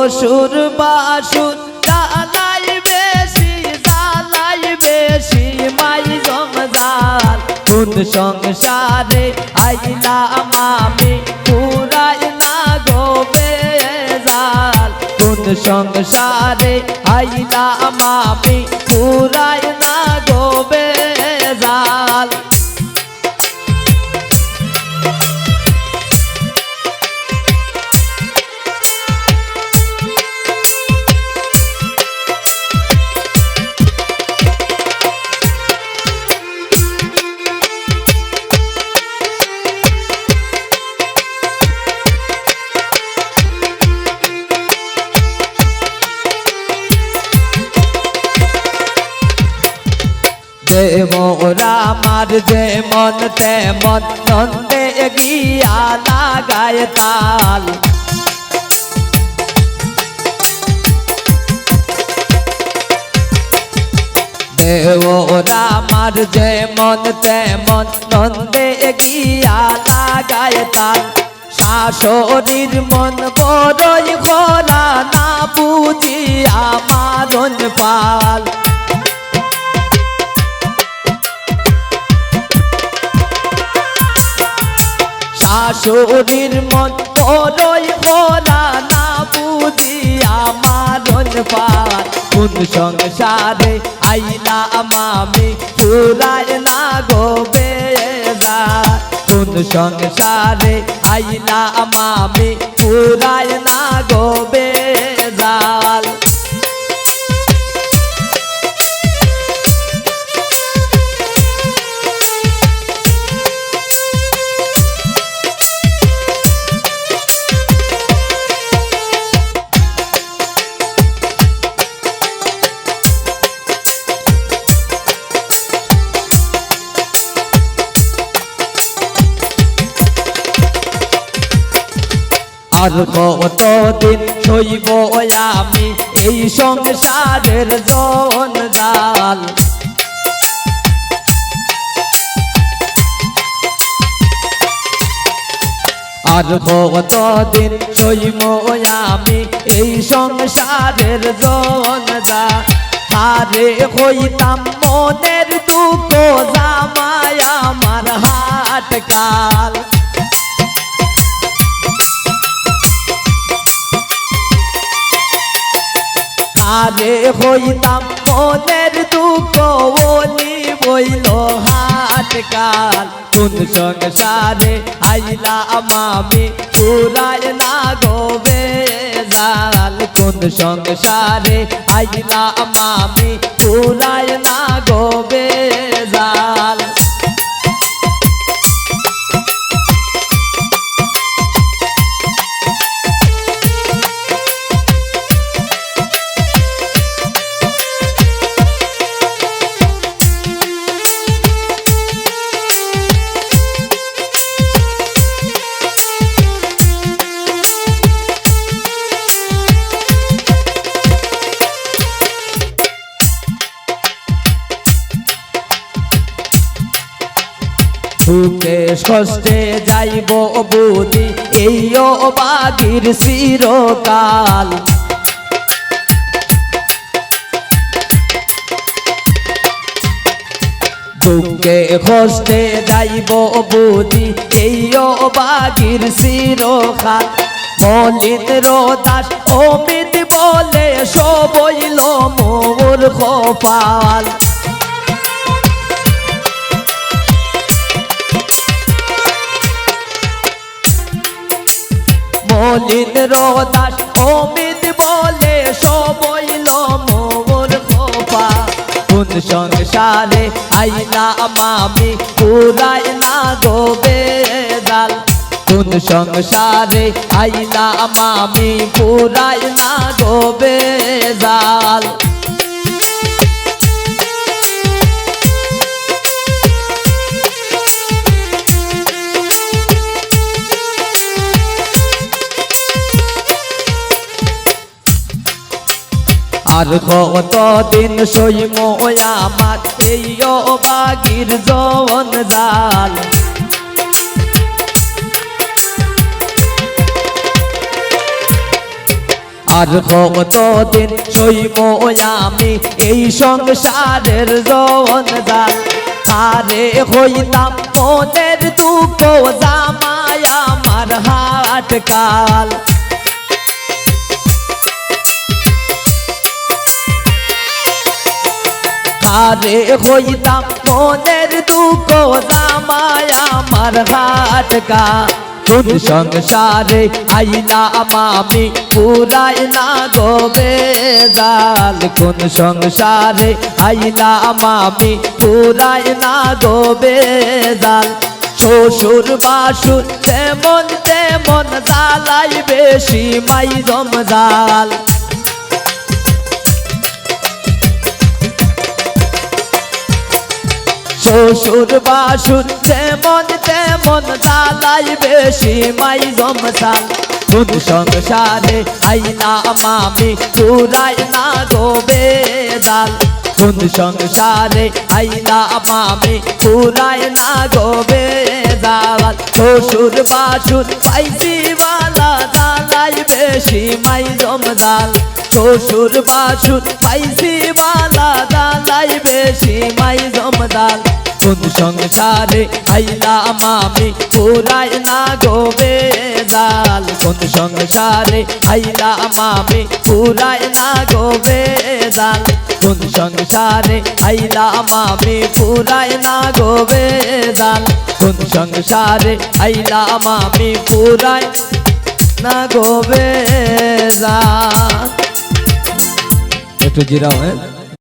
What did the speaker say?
শ্বশুর বাসুর জ্বালাই বেশি মাই জমজাল কোন সংসারে আইলাম আমি পুরাই না গো বেজাল কোন সংসারে আইলাম আমি পুরাই না গো বেজাল মোরা আমার যেমন তেমন নন্দে গিয়া লাগায় তাল মোরা আমার যেমন তেমন নন্দে গিয়া লাগায় তাল শাশুড়ির মন বড়ই খোলা না বুঝি আমার পাল শাশুড়ির মন বড়ই খোলা না বুঝি আমার পাল কোন সংসারে আইলাম আমি পুরাই না গো বেজাল কোন সংসারে আইলাম আমি পুরাই না গো বেজাল আর কতদিন সইব আমি এই সংসারের জঞ্জাল আর কতদিন সইব আমি এই সংসারের জঞ্জাল আরে হইতাম মনের দুঃখ জামাই আমার হাট কাল আরে হইতাম মনের দুঃখ বলি বইল হাট কাল কোন সংসারে আইলাম আমি পুরাই না গো বেজাল কোন সংসারে আইলাম আমি পুরাই না গো বেজাল দুঃখে কষ্টে যাইব বুঝি এই অবাগির চিরকাল দুঃখে কষ্টে যাইব বুঝি এই অবাগির চিরকাল মলিন্দ্র দাস অমিত বলে সবইল মোর কপাল মলিন্দ্র দাস অমিত বলে সবইল মোর কপাল কোন সংসারে আইলাম আমি পুরাই না গো বেজাল কোন সংসারে আইলাম আমি পুরাই না গো বেজাল আর কতদিন সইম আমার এই অবাগির জঞ্জাল আর কতদিন সইব আমি এই সংসারের জঞ্জাল আরে হইতাম মনের দুঃখ জামাই আমার হাট কাল আরে হইতাম মনের দুঃখ জামাই আমার হাট কাল কোন সংসারে আইলাম আমি পুরাই না গো বেজাল কোন সংসারে আইলাম আমি পুরাই না গো বেজাল শ্বশুর বাসুর তেমন তেমন জ্বালাই বেশি মাই জমজাল শ্বশুর বাসুর তেমন তেমন জ্বালাই বেশি মাই জমজাল কোন সংসারে আইলাম আমি পুরাই না গো বেজাল কোন সংসারে আইলাম আমি পুরাই না গো বেজাল শ্বশুর বাসুর পাইছি বালা জ্বালাই বেশি মাই জমজাল শ্বশুর বাসুর পাইছি বালা জ্বালাই বেশি মাই জমজাল কোন সংসারে আইলাম আমি পুরাই না গো বেজাল কোন সংসারে আইলাম আমি পুরাই না গো বেজাল কোন সংসারে আইলাম আমি পুরাই না গো বেজাল কোন সংসারে আইলাম আমি পুরাই না গো বেজাল একটু জিরাও